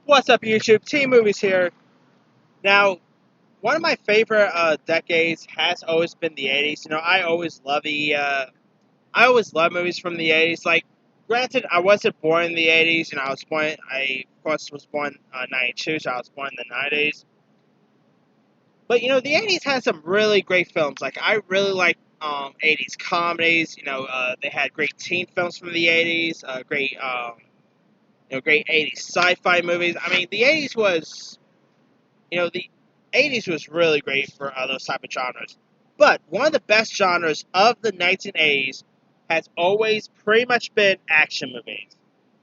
What's up, YouTube? Team Movies here. Now, one of my favorite decades has always been the '80s. I always love movies from the '80s. Like, granted, I wasn't born in the '80s, and I of course was born '92, so I was born in the '90s. But the '80s had some really great films. Like, I really like '80s comedies. They had great teen films from the '80s. Great '80s sci-fi movies. I mean, the '80s was really great for those type of genres. But one of the best genres of the 1980s has always pretty much been action movies.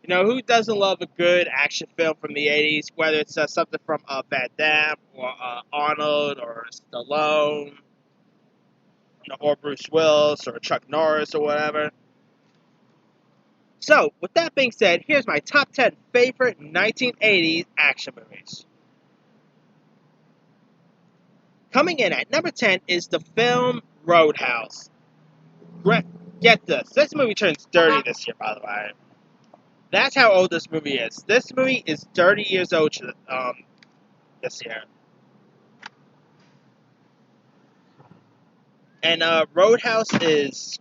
Who doesn't love a good action film from the '80s? Whether it's something from Van Damme or Arnold or Stallone, or Bruce Willis or Chuck Norris or whatever. So, with that being said, here's my top 10 favorite 1980s action movies. Coming in at number 10 is the film Roadhouse. Get this. This movie turns 30 this year, by the way. That's how old this movie is. This movie is 30 years old this year. And Roadhouse is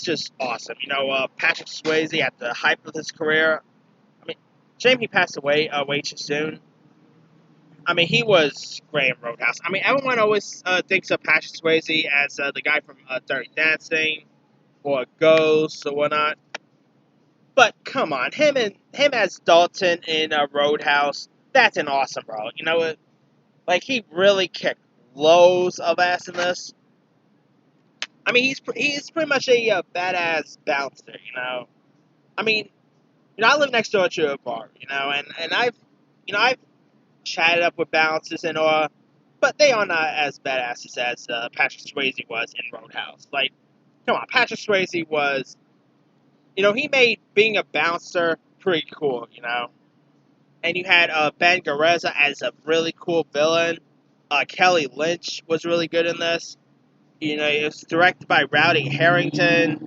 just awesome. Patrick Swayze at the height of his career. I mean, shame he passed away way too soon. I mean, he was great in Roadhouse. I mean, everyone always thinks of Patrick Swayze as the guy from Dirty Dancing or Ghost or whatnot. But come on, him as Dalton in Roadhouse, that's an awesome role. You know what? Like, he really kicked loads of ass in this. I mean, he's pretty much a badass bouncer. I mean, I live next door to a bar. And I've chatted up with bouncers and all, but they are not as badasses as Patrick Swayze was in Roadhouse. Like, come on, Patrick Swayze was, he made being a bouncer pretty cool. And you had Ben Gazzara as a really cool villain. Kelly Lynch was really good in this. It was directed by Rowdy Harrington.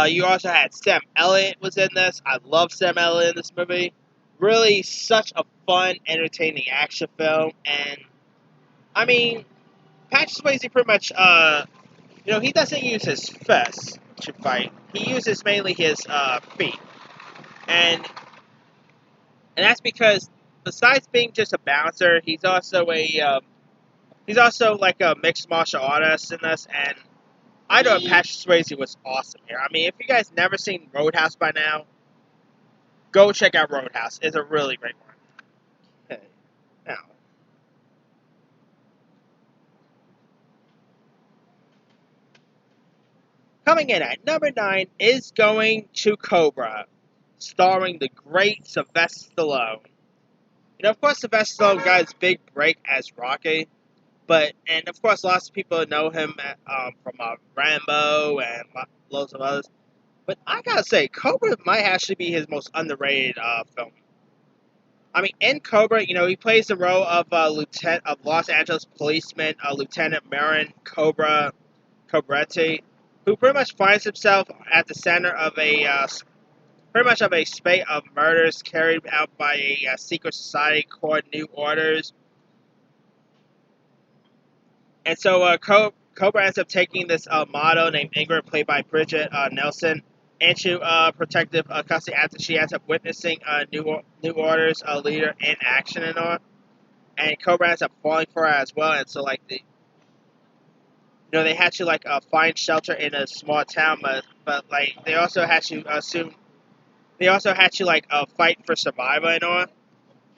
You also had Sam Elliott was in this. I love Sam Elliott in this movie. Really, such a fun, entertaining action film. And I mean, Patrick Swayze pretty much, he doesn't use his fists to fight. He uses mainly his feet. And that's because besides being just a bouncer, he's also like a mixed martial artist in this. And I know Patrick Swayze was awesome here. I mean, if you guys never seen Roadhouse by now, go check out Roadhouse. It's a really great one. Okay, now coming in at number 9 is going to Cobra, starring the great Sylvester Stallone. Of course, Sylvester Stallone got his big break as Rocky, and of course, lots of people know him from Rambo and loads of others. But I gotta say, Cobra might actually be his most underrated film. I mean, in Cobra, he plays the role of Los Angeles policeman, Lieutenant Marin Cobretti, who pretty much finds himself at the center of pretty much of a spate of murders carried out by a secret society called New Orders. And so Cobra ends up taking this model named Ingrid, played by Bridget Nelson, into protective custody after she ends up witnessing New Order's leader in action and all. And Cobra ends up falling for her as well. And so, like, they had to find shelter in a small town, but like they also had to fight for survival and all.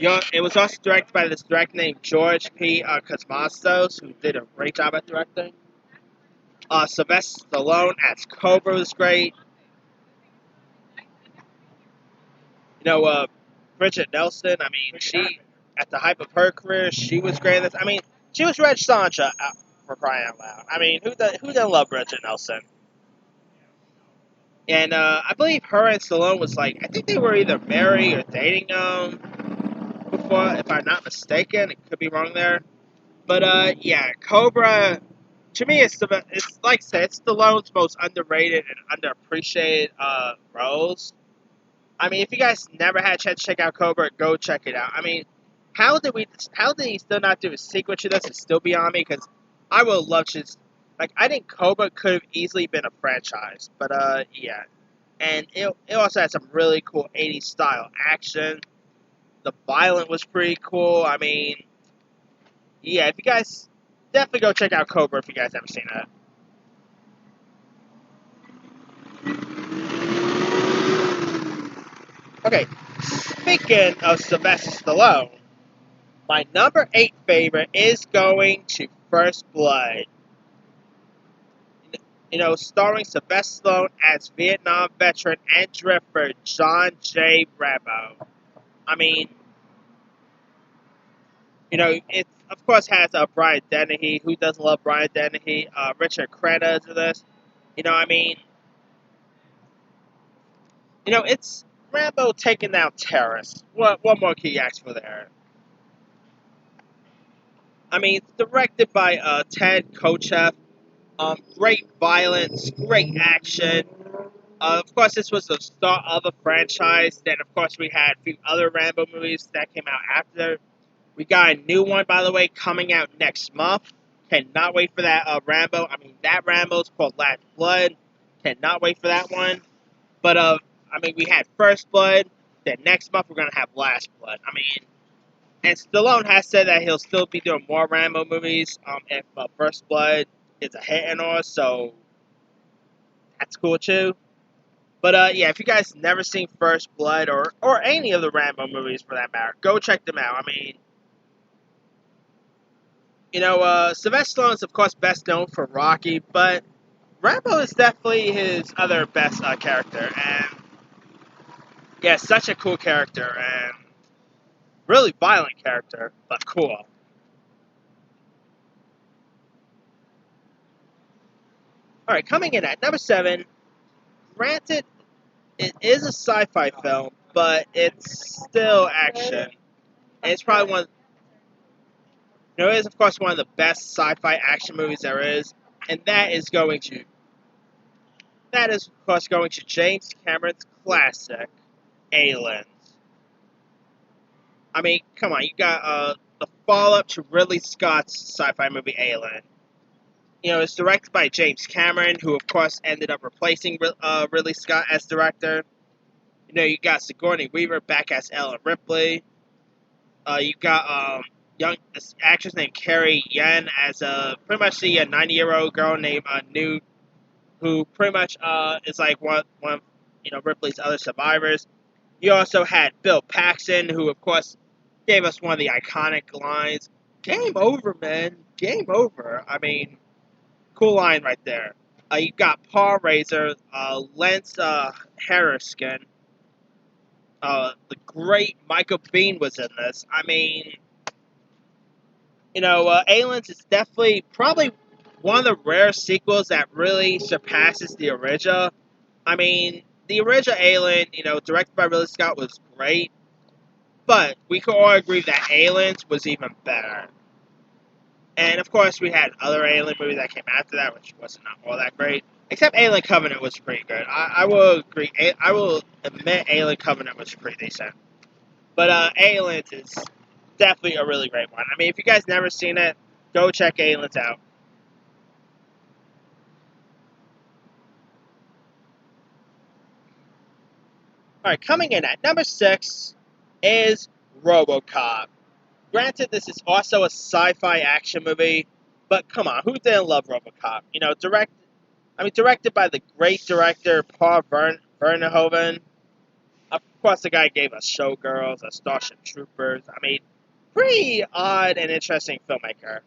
It was also directed by this director named George P. Cosmatos, who did a great job at directing. Sylvester Stallone as Cobra was great. Bridget Nelson, I mean, she, at the height of her career, she was great. I mean, she was Reg Sandra, for crying out loud. I mean, who doesn't love Bridget Nelson? And I believe her and Stallone was I think they were either married or dating before, if I'm not mistaken. It could be wrong there. But yeah, Cobra, to me, it's like I said, it's Stallone's most underrated and underappreciated roles. I mean, if you guys never had a chance to check out Cobra, go check it out. I mean, how did he still not do a sequel to this? Is still beyond me because I would love to. Like, I think Cobra could have easily been a franchise, but yeah. And it also had some really cool '80s style action. The violence was pretty cool. I mean, yeah, if you guys definitely go check out Cobra if you guys haven't seen it. Okay, speaking of Sylvester Stallone, my number 8 favorite is going to First Blood. You know, starring Sylvester Stallone as Vietnam veteran and drifter John J. Rambo. I mean, you know, it of course has Brian Dennehy. Who doesn't love Brian Dennehy? Richard Crenna is in this. You know, I mean, you know, it's Rambo taking down terrorists. What more can you ask for there? I mean, it's directed by Ted Kochev. Great violence, great action. Of course, this was the start of a franchise. Then, of course, we had a few other Rambo movies that came out after. We got a new one, by the way, coming out next month. Cannot wait for that Rambo. I mean, that Rambo is called Last Blood. Cannot wait for that one. But, I mean, we had First Blood. Then next month, we're going to have Last Blood. I mean, and Stallone has said that he'll still be doing more Rambo movies if First Blood is a hit and all. So, that's cool, too. But yeah, if you guys never seen First Blood or any of the Rambo movies for that matter, go check them out. I mean, you know, Sylvester Stallone is of course best known for Rocky, but Rambo is definitely his other best character, and yeah, such a cool character and really violent character, but cool. All right, coming in at number 7. Granted, it is a sci-fi film, but it's still action. And it's probably one. You know, it is of course one of the best sci-fi action movies there is, and that is of course going to James Cameron's classic, Aliens. I mean, come on, you got the follow-up to Ridley Scott's sci-fi movie Alien. You know, it's directed by James Cameron, who of course ended up replacing Ridley Scott as director. You know, you got Sigourney Weaver back as Ellen Ripley. You got young this actress named Carrie Yen as pretty much the 90-year-old girl named Newt, who pretty much is like one of Ripley's other survivors. You also had Bill Paxton, who of course gave us one of the iconic lines, "Game over, man, game over." I mean, cool line right there. You got Paul Reiser, Lance Henriksen, the great Michael Biehn was in this. I mean, you know, Aliens is definitely probably one of the rare sequels that really surpasses the original. I mean, the original Alien, you know, directed by Ridley Scott was great, but we could all agree that Aliens was even better. And of course, we had other Alien movies that came after that, which was not all that great. Except Alien Covenant was pretty good. I will agree. I will admit Alien Covenant was pretty decent. But Aliens is definitely a really great one. I mean, if you guys never seen it, go check Aliens out. All right, coming in at number 6 is RoboCop. Granted, this is also a sci-fi action movie, but come on, who didn't love RoboCop? You know, directed by the great director Paul Verhoeven. Of course, the guy gave us Showgirls, Starship Troopers. I mean, pretty odd and interesting filmmaker.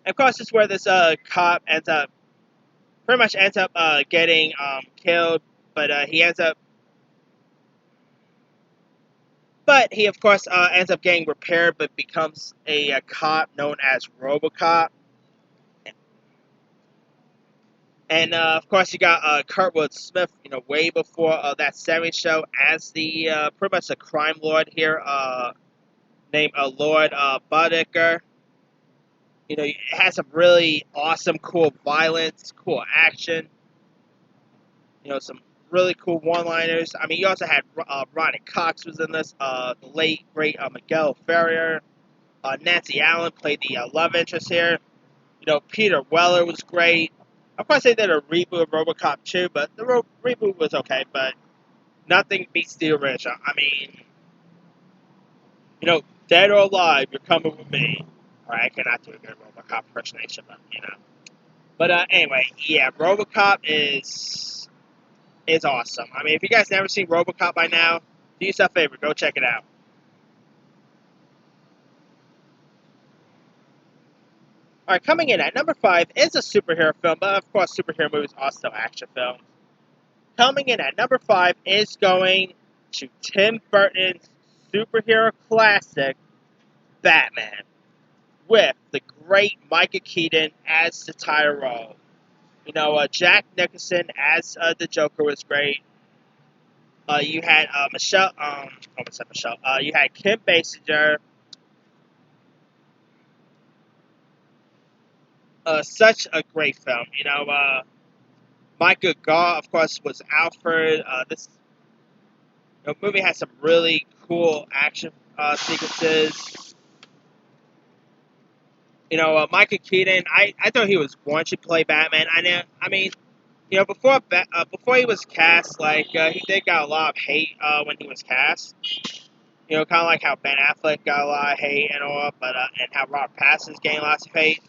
And of course, this is where this cop pretty much ends up getting killed, but he ends up But he, of course, ends up getting repaired, but becomes a cop known as RoboCop. And of course, you got Kurtwood Smith, you know, way before that '70s show, as the pretty much a crime lord here, named Lord Boddicker. You know, it has some really awesome, cool violence, cool action. You know, some really cool one-liners. I mean, you also had Ronnie Cox was in this, the late great Miguel Ferrer. Nancy Allen played the love interest here. You know, Peter Weller was great. Of course, they did a reboot of RoboCop 2, but the reboot was okay. But nothing beats the original. I mean, you know, dead or alive, you're coming with me. All right, I cannot do a good RoboCop impersonation, but you know. But anyway, yeah, RoboCop is awesome. I mean, if you guys never seen RoboCop by now, do yourself a favor, go check it out. All right, coming in at number 5 is a superhero film, but of course, superhero movies are also action films. Coming in at number 5 is going to Tim Burton's superhero classic, Batman, with the great Michael Keaton as the title role. You know, Jack Nicholson as the Joker was great. You had Michelle, almost said Michelle. You had Kim Basinger. Such a great film. You know, Michael Gough, of course, was Alfred. This movie has some really cool action sequences. You know, Michael Keaton. I thought he was going to play Batman. I mean, you know, before he was cast, like he did got a lot of hate when he was cast. You know, kind of like how Ben Affleck got a lot of hate and all, but and how Robert Pattinson's getting lots of hate.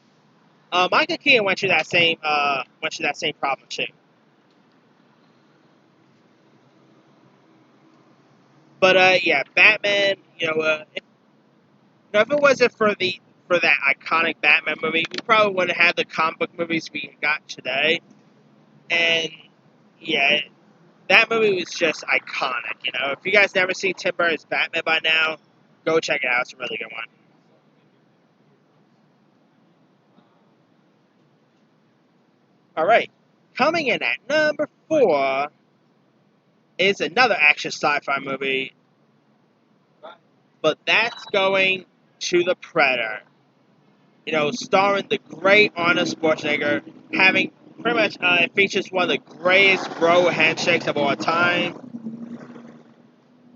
Michael Keaton went through that same problem too. But yeah, Batman. If it wasn't for that iconic Batman movie, we probably wouldn't have the comic book movies we got today. And yeah, that movie was just iconic. You know, if you guys never seen Tim Burton's Batman by now, go check it out. It's a really good one. All right, coming in at number 4 is another action sci-fi movie, but that's going to The Predator. You know, starring the great Arnold Schwarzenegger, having pretty much it features one of the greatest bro handshakes of all time.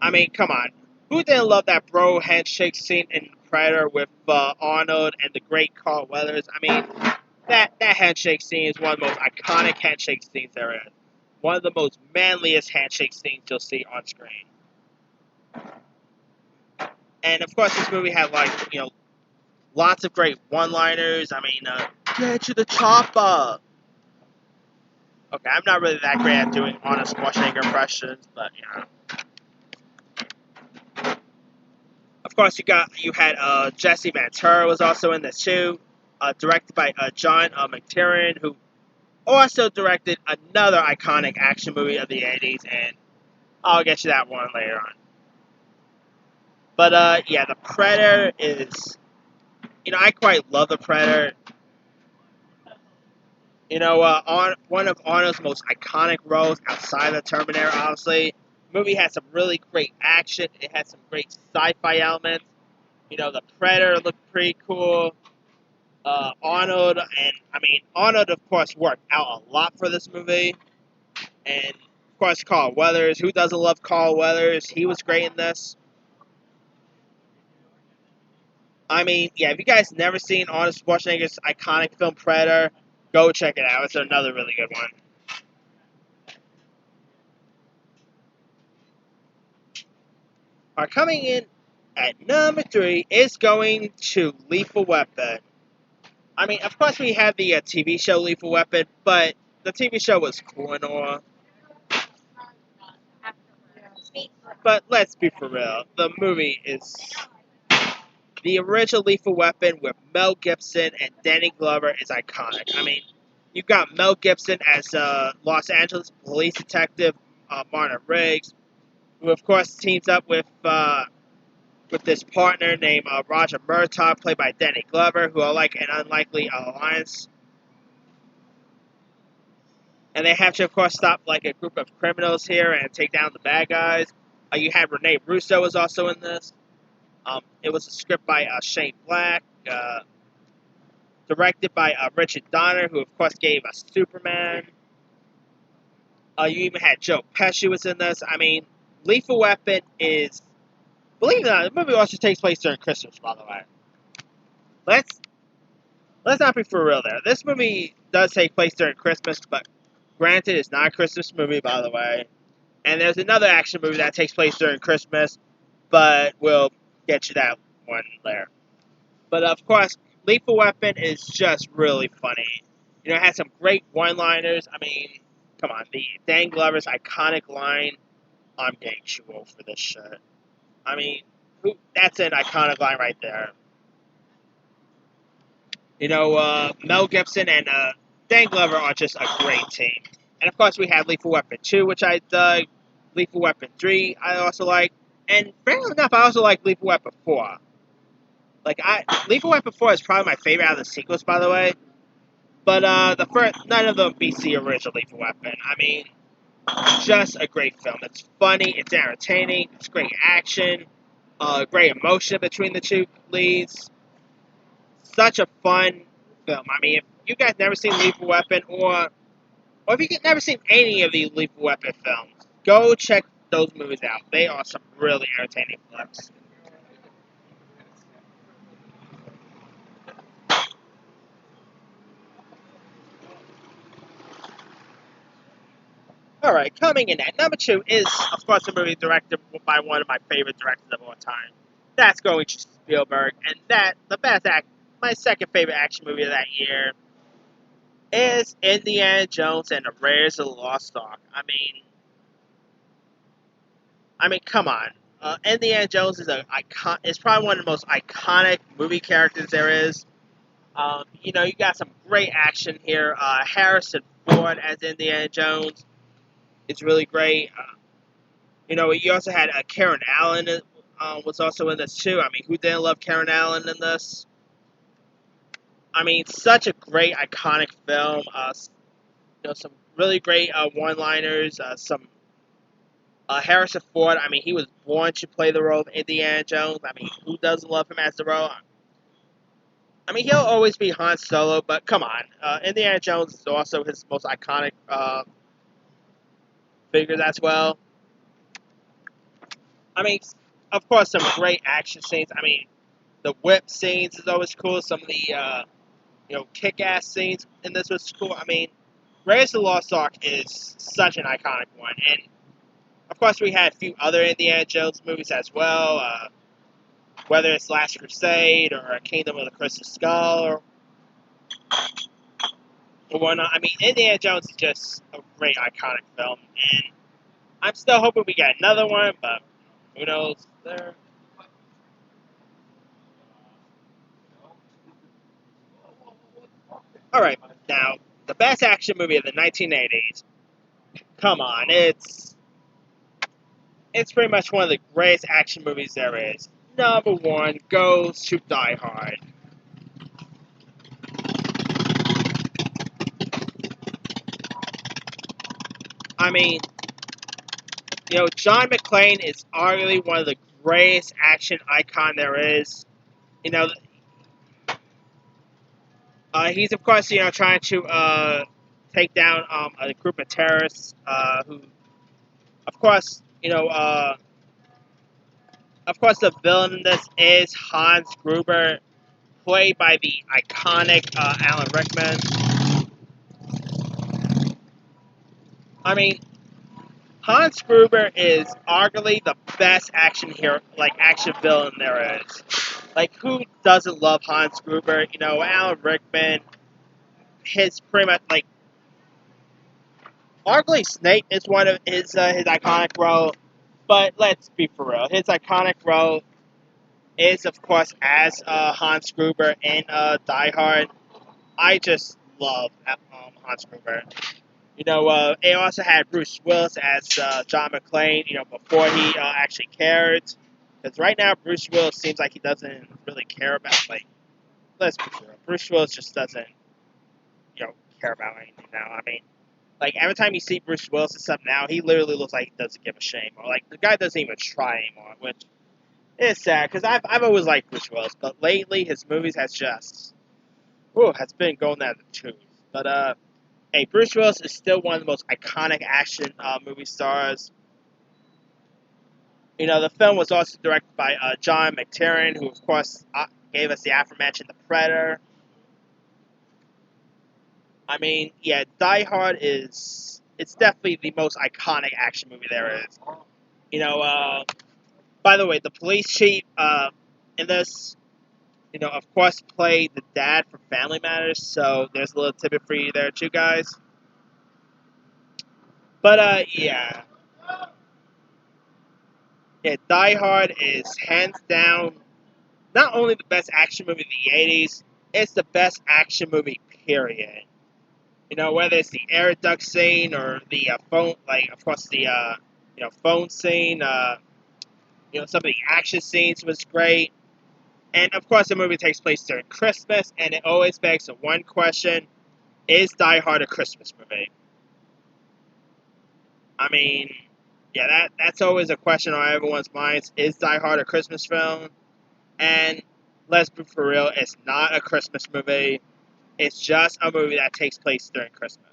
I mean, come on, who didn't love that bro handshake scene in Predator with Arnold and the great Carl Weathers? I mean, that handshake scene is one of the most iconic handshake scenes there is. One of the most manliest handshake scenes you'll see on screen. And of course, this movie had lots of great one-liners. I mean, get to the chopper. Okay, I'm not really that great at doing Arnold Schwarzenegger impressions, but you know. Of course, you had Jesse Ventura was also in this too, directed by John McTiernan, who also directed another iconic action movie of the '80s, and I'll get you that one later on. But yeah, The Predator is, I quite love The Predator. One of Arnold's most iconic roles outside of Terminator, obviously. The movie has some really great action. It has some great sci-fi elements. You know, the Predator looked pretty cool. Arnold, of course, worked out a lot for this movie. And, of course, Carl Weathers. Who doesn't love Carl Weathers? He was great in this. I mean, yeah, if you guys never seen Arnold Schwarzenegger's iconic film Predator, go check it out. It's another really good one. Coming in at number 3 is going to Lethal Weapon. I mean, of course, we had the TV show Lethal Weapon, but the TV show was cool and all. But let's be for real. The movie is the original Lethal Weapon with Mel Gibson and Danny Glover is iconic. I mean, you got Mel Gibson as Los Angeles police detective Martin Riggs, who of course teams up with this partner named Roger Murtaugh, played by Danny Glover, who are like an unlikely alliance. And they have to, of course, stop like a group of criminals here and take down the bad guys. You had Rene Russo was also in this. It was a script by Shane Black, directed by Richard Donner, who of course gave us Superman. You even had Joe Pesci was in this. I mean, Lethal Weapon is, believe it or not, the movie also takes place during Christmas, by the way. Let's let's not be for real there. This movie does take place during Christmas, but granted, it's not a Christmas movie, by the way. And there's another action movie that takes place during Christmas, but we'll get you that one later. But of course, Lethal Weapon is just really funny. You know, it has some great one-liners. I mean, come on, the Dan Glover's iconic line, "I'm getting too old for this shit." I mean, that's an iconic line right there. You know, Mel Gibson and Dan Glover are just a great team. And of course, we have Lethal Weapon 2, which I dug. Lethal Weapon 3, I also like. And fairly enough, I also like Lethal Weapon 4. Lethal Weapon 4 is probably my favorite out of the sequels, by the way. But the first, none of them beats the original Lethal Weapon. I mean, just a great film. It's funny, it's entertaining, it's great action, great emotion between the two leads. Such a fun film. I mean, if you guys never seen Lethal Weapon, or if you never seen any of the Lethal Weapon films, go check those movies out. They are some really entertaining films. All right, coming in at number 2 is, of course, a movie directed by one of my favorite directors of all time. That's going to Spielberg, and my second favorite action movie of that year is Indiana Jones and the Raiders of the Lost Ark. I mean, come on. Indiana Jones is probably one of the most iconic movie characters there is. You know, you got some great action here. Harrison Ford as Indiana Jones is really great. You know, you also had Karen Allen was also in this too. I mean, who didn't love Karen Allen in this? I mean, such a great, iconic film. You know, some really great one-liners. Some Harrison Ford. I mean, he was born to play the role of Indiana Jones. I mean, who doesn't love him as the role? I mean, he'll always be Han Solo, but come on, Indiana Jones is also his most iconic figures as well. I mean, of course, some great action scenes. I mean, the whip scenes is always cool. Some of the kick-ass scenes in this was cool. I mean, Raiders of the Lost Ark is such an iconic one, and of course, we had a few other Indiana Jones movies as well. Whether it's Last Crusade or Kingdom of the Crystal Skull or whatnot. I mean, Indiana Jones is just a great iconic film, and I'm still hoping we get another one, but who knows? There. All right, now the best action movie of the 1980s. Come on, it's pretty much one of the greatest action movies there is. Number one goes to Die Hard. I mean, you know, John McClane is arguably one of the greatest action icon there is. You know, he's of course trying to take down a group of terrorists who, of course, of course, the villain in this is Hans Gruber, played by the iconic Alan Rickman. I mean, Hans Gruber is arguably the best action hero, like action villain there is. Like, who doesn't love Hans Gruber? You know, Alan Rickman. His pretty much like arguably Snake is one of his iconic role. But let's be for real, his iconic role is of course as Hans Gruber in Die Hard. I just love Hans Gruber. You know, it also had Bruce Willis as John McClane, you know, before he actually cared. Because right now, Bruce Willis seems like he doesn't really care about, like, let's be real. Bruce Willis just doesn't, care about anything now. I mean, like, every time you see Bruce Willis and stuff now, he literally looks like he doesn't give a shame. Or, like, the guy doesn't even try anymore, which is sad. Because I've always liked Bruce Willis. But lately, his movies has been going out of the tubes. But, Hey, Bruce Willis is still one of the most iconic action movie stars. You know, the film was also directed by John McTiernan, who, of course, gave us the aforementioned The Predator. I mean, yeah, Die Hard is it's definitely the most iconic action movie there is. You know, by the way, the police chief in this, you know, of course, played the dad from Family Matters, so there's a little tidbit for you there too, guys. But yeah, Die Hard is hands down not only the best action movie of the '80s, it's the best action movie. Period. You know, whether it's the air duct scene or the phone, like of course the phone scene. You know, some of the action scenes was great, and of course the movie takes place during Christmas, and it always begs the one question: is Die Hard a Christmas movie? I mean, yeah, that's always a question on everyone's minds. Is Die Hard a Christmas film? And let's be for real, it's not a Christmas movie. It's just a movie that takes place during Christmas.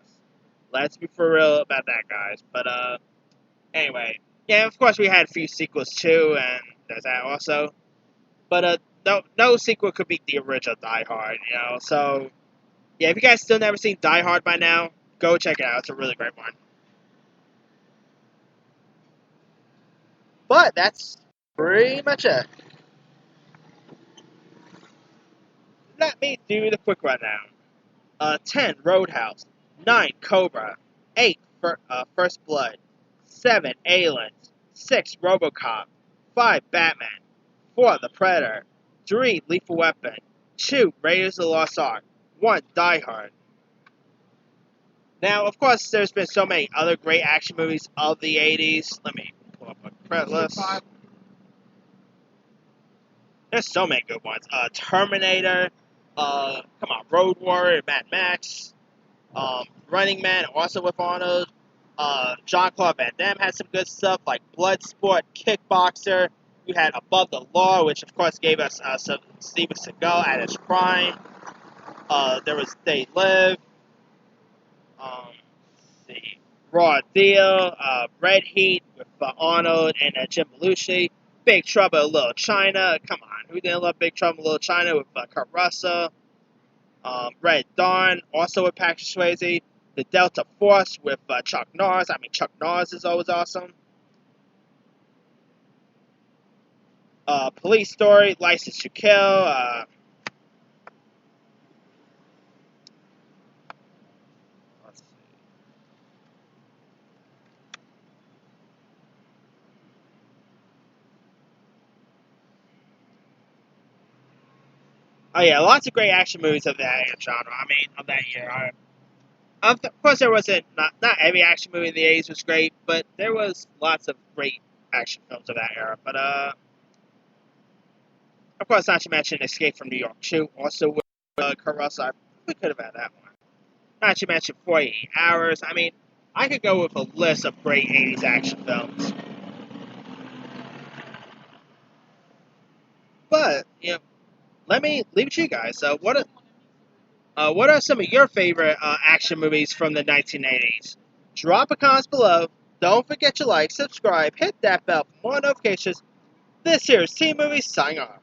Let's be for real about that, guys. But anyway, yeah, of course we had a few sequels too, and there's that also. But no sequel could beat the original Die Hard, you know. So yeah, if you guys still never seen Die Hard by now, go check it out. It's a really great one. But that's pretty much it. Let me do the quick rundown. 10, Roadhouse. 9, Cobra. 8, First Blood. 7, Aliens. 6, Robocop. 5, Batman. 4, The Predator. 3, Lethal Weapon. 2, Raiders of the Lost Ark. 1, Die Hard. Now, of course, there's been so many other great action movies of the 80s. Let me pull up a credit list. There's so many good ones. Terminator. Come on, Road Warrior, Mad Max. Running Man, also with Arnold. Jean-Claude Van Damme had some good stuff like Bloodsport, Kickboxer. You had Above the Law, which of course gave us some Steven Seagal at his prime. There was They Live. Let's see, Raw Deal, Red Heat with Arnold and Jim Belushi. Big Trouble in Little China. Come on, who didn't love Big Trouble in Little China with Kurt Russell? Red Dawn, also with Patrick Swayze. The Delta Force with Chuck Norris. I mean, Chuck Norris is always awesome. Police Story, License to Kill. Let's see. Oh yeah, lots of great action movies of that genre. I mean, of that year. Of course, there wasn't not every action movie in the '80s was great, but there was lots of great action films of that era. But of course, not to mention Escape from New York 2, also with Kurt Russell. I probably could have had that one. Not to mention 48 Hours. I mean, I could go with a list of great '80s action films. But you know, let me leave it to you guys. What are some of your favorite action movies from the 1980s? Drop a comment below. Don't forget to like, subscribe, hit that bell for more notifications. This here is Team Movies signing off.